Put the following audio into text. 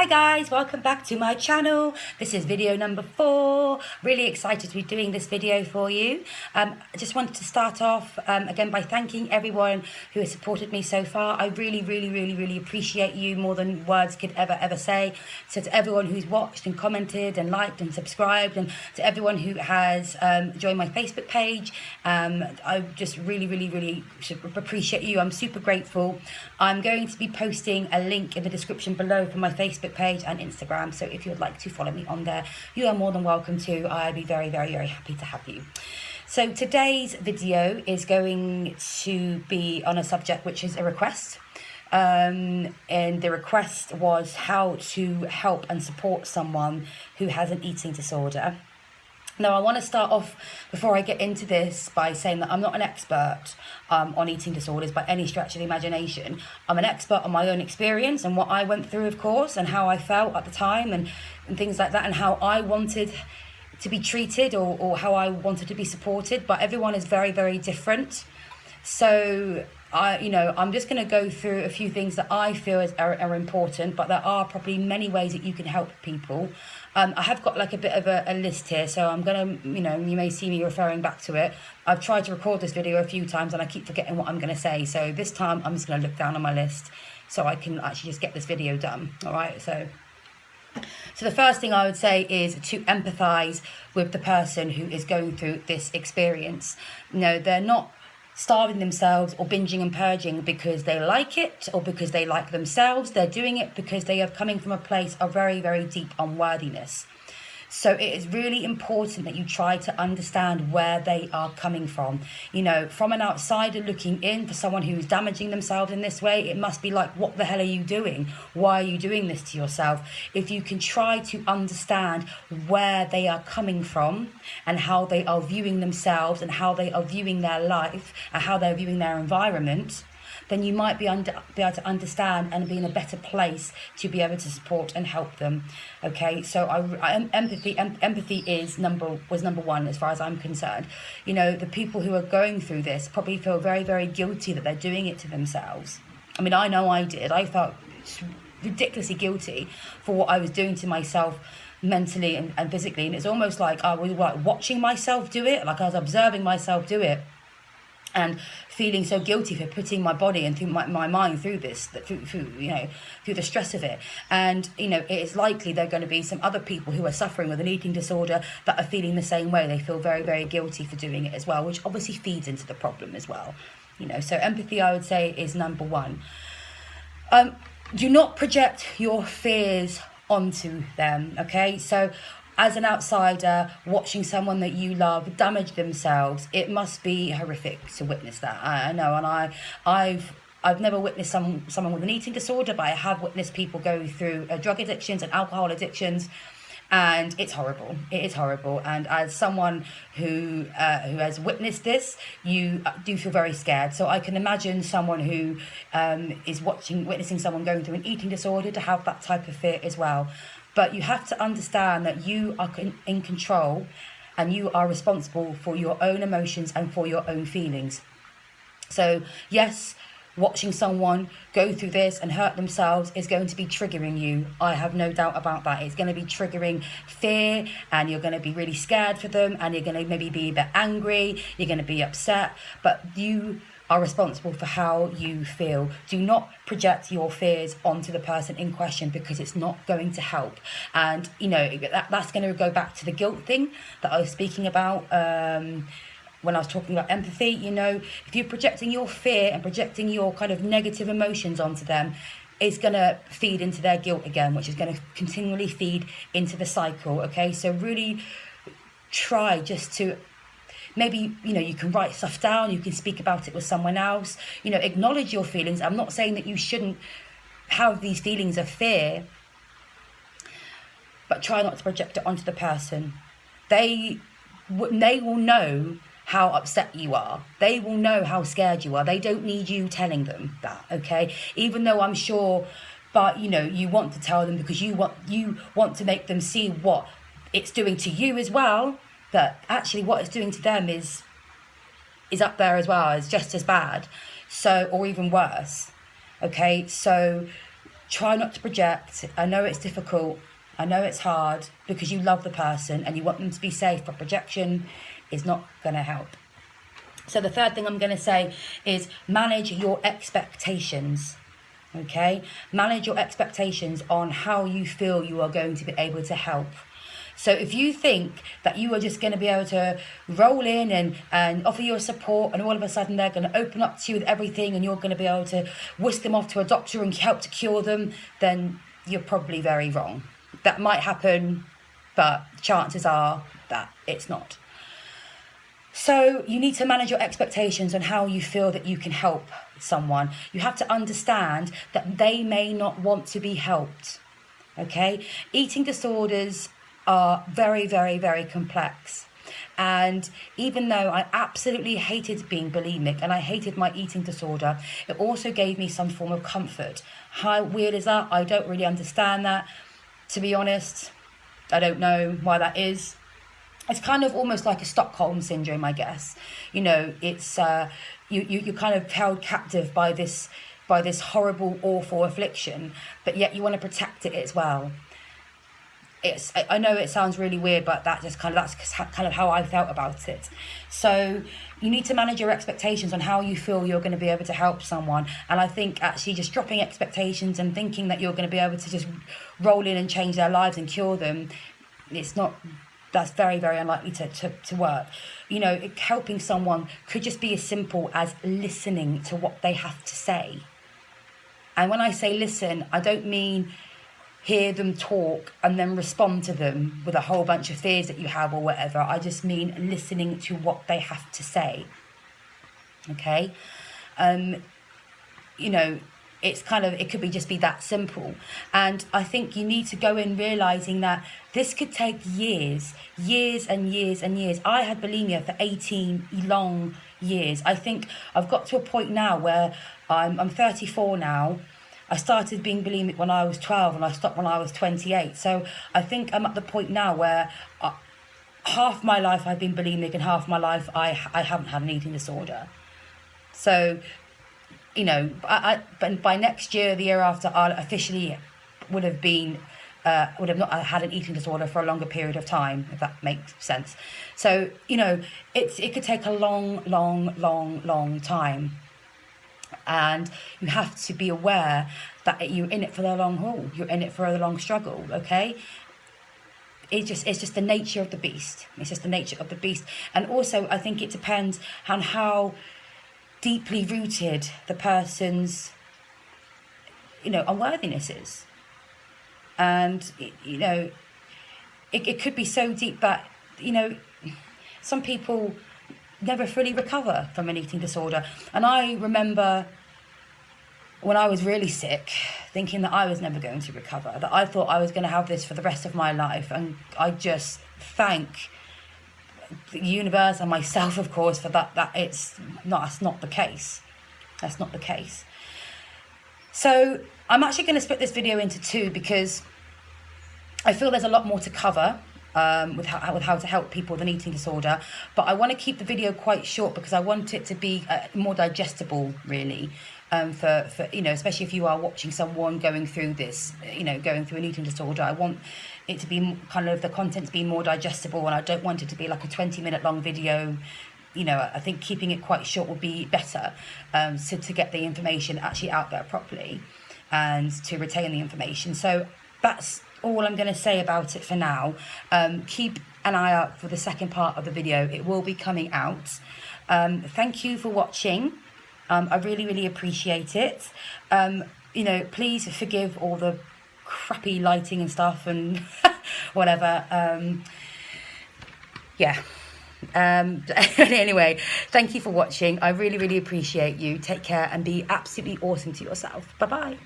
Hi guys, welcome back to my channel. This is video number 4. Really excited to be doing this video for you. I just wanted to start off again by thanking everyone who has supported me so far. I really appreciate you more than words could ever say. So to everyone who's watched and commented and liked and subscribed, and to everyone who has joined my Facebook page, I just really appreciate you. I'm super grateful. I'm going to be posting a link in the description below for my Facebook page and Instagram, so if you'd like to follow me on there, you are more than welcome to. I'd be very happy to have you. So today's video is going to be on a subject which is a request, and the request was how to help and support someone who has an eating disorder. Now, I want to start off, before I get into this, by saying that I'm not an expert on eating disorders by any stretch of the imagination. I'm an expert on my own experience and what I went through, of course, and how I felt at the time and things like that, and how I wanted to be treated or how I wanted to be supported. But everyone is very different. So I'm just going to go through a few things that I feel are important, but there are probably many ways that you can help people. I have got like a bit of a list here, so I'm going to, you may see me referring back to it. I've tried to record this video a few times and I keep forgetting what I'm going to say. So this time I'm just going to look down on my list so I can actually just get this video done. All right, so the first thing I would say is to empathise with the person who is going through this experience. They're not starving themselves or binging and purging because they like it or because they like themselves. They're doing it because they are coming from a place of very deep unworthiness. So it is really important that you try to understand where they are coming from. From an outsider looking in, for someone who is damaging themselves in this way, it must be like, what the hell are you doing? Why are you doing this to yourself? If you can try to understand where they are coming from and how they are viewing themselves and how they are viewing their life and how they're viewing their environment, then you might be able to understand and be in a better place to be able to support and help them. Okay, so empathy was number one as far as I'm concerned. The people who are going through this probably feel very guilty that they're doing it to themselves. I mean, I know I did. I felt ridiculously guilty for what I was doing to myself mentally and physically, and it's almost like I was watching myself do it, like I was observing myself do it, and feeling so guilty for putting my body and through my mind through this, through the stress of it. And it is likely there are going to be some other people who are suffering with an eating disorder that are feeling the same way. They feel very guilty for doing it as well, which obviously feeds into the problem as well. So empathy, I would say, is number one. Do not project your fears onto them. Okay, so as an outsider watching someone that you love damage themselves, it must be horrific to witness that. I know, and I've never witnessed someone with an eating disorder, but I have witnessed people go through drug addictions and alcohol addictions, and it's horrible. It is horrible. And as someone who has witnessed this, you do feel very scared. So I can imagine someone who is witnessing someone going through an eating disorder to have that type of fear as well. But you have to understand that you are in control and you are responsible for your own emotions and for your own feelings. So yes, watching someone go through this and hurt themselves is going to be triggering you. I have no doubt about that. It's going to be triggering fear, and you're going to be really scared for them, and you're going to maybe be a bit angry, you're going to be upset, but you are responsible for how you feel. Do not project your fears onto the person in question, because it's not going to help. And that's going to go back to the guilt thing that I was speaking about when I was talking about empathy. If you're projecting your fear and projecting your kind of negative emotions onto them, it's going to feed into their guilt again, which is going to continually feed into the cycle. Okay, so really try just to, maybe, you can write stuff down, you can speak about it with someone else, acknowledge your feelings. I'm not saying that you shouldn't have these feelings of fear, but try not to project it onto the person. They will know how upset you are. They will know how scared you are. They don't need you telling them that, okay? Even though I'm sure, but you want to tell them because you want to make them see what it's doing to you as well, that actually what it's doing to them is up there as well, is just as bad, so, or even worse. Okay, so try not to project. I know it's difficult. I know it's hard because you love the person and you want them to be safe, but projection is not going to help. So the third thing I'm going to say is manage your expectations. Okay? Manage your expectations on how you feel you are going to be able to help. So if you think that you are just going to be able to roll in and offer your support, and all of a sudden they're going to open up to you with everything and you're going to be able to whisk them off to a doctor and help to cure them, then you're probably very wrong. That might happen, but chances are that it's not. So you need to manage your expectations on how you feel that you can help someone. You have to understand that they may not want to be helped. Okay? Eating disorders are very, very, very complex. And even though I absolutely hated being bulimic and I hated my eating disorder, it also gave me some form of comfort. How weird is that? I don't really understand that. To be honest, I don't know why that is. It's kind of almost like a Stockholm syndrome, I guess. You know, it's you're kind of held captive by this horrible, awful affliction, but yet you want to protect it as well. I know it sounds really weird, but that's kind of how I felt about it. So you need to manage your expectations on how you feel you're going to be able to help someone. And I think actually just dropping expectations and thinking that you're going to be able to just roll in and change their lives and cure them, that's very, very unlikely to work. You know, helping someone could just be as simple as listening to what they have to say. And when I say listen, I don't mean hear them talk and then respond to them with a whole bunch of fears that you have or whatever. I just mean listening to what they have to say. Okay? You know, it could just be that simple. And I think you need to go in realising that this could take years and years and years. I had bulimia for 18 long years. I think I've got to a point now where I'm 34 now. I started being bulimic when I was 12 and I stopped when I was 28. So I think I'm at the point now where half my life I've been bulimic and half my life I haven't had an eating disorder. So, you know, but by next year, the year after, I officially would have not had an eating disorder for a longer period of time, if that makes sense. So, you know, it could take a long time. And you have to be aware that you're in it for the long haul. You're in it for the long struggle, okay? It's just the nature of the beast. It's just the nature of the beast. And also, I think it depends on how deeply rooted the person's, you know, unworthiness is. And, you know, it could be so deep that, you know, some people never fully recover from an eating disorder. And I remember when I was really sick, thinking that I was never going to recover, that I thought I was going to have this for the rest of my life. And I just thank the universe and myself, of course, for that that's not the case. That's not the case. So I'm actually going to split this video into two because I feel there's a lot more to cover with how to help people with an eating disorder, but I want to keep the video quite short because I want it to be more digestible, really, for you know, especially if you are watching someone going through this, you know, going through an eating disorder. I want it to be kind of the content to be more digestible, and I don't want it to be like a 20-minute long video. You know, I think keeping it quite short would be better, so to get the information actually out there properly and to retain the information. So that's all I'm going to say about it for now. Keep an eye out for the second part of the video. It will be coming out. Thank you for watching. I really appreciate it. You know, please forgive all the crappy lighting and stuff and whatever. Yeah. Anyway, thank you for watching. I really appreciate you. Take care and be absolutely awesome to yourself. Bye-bye.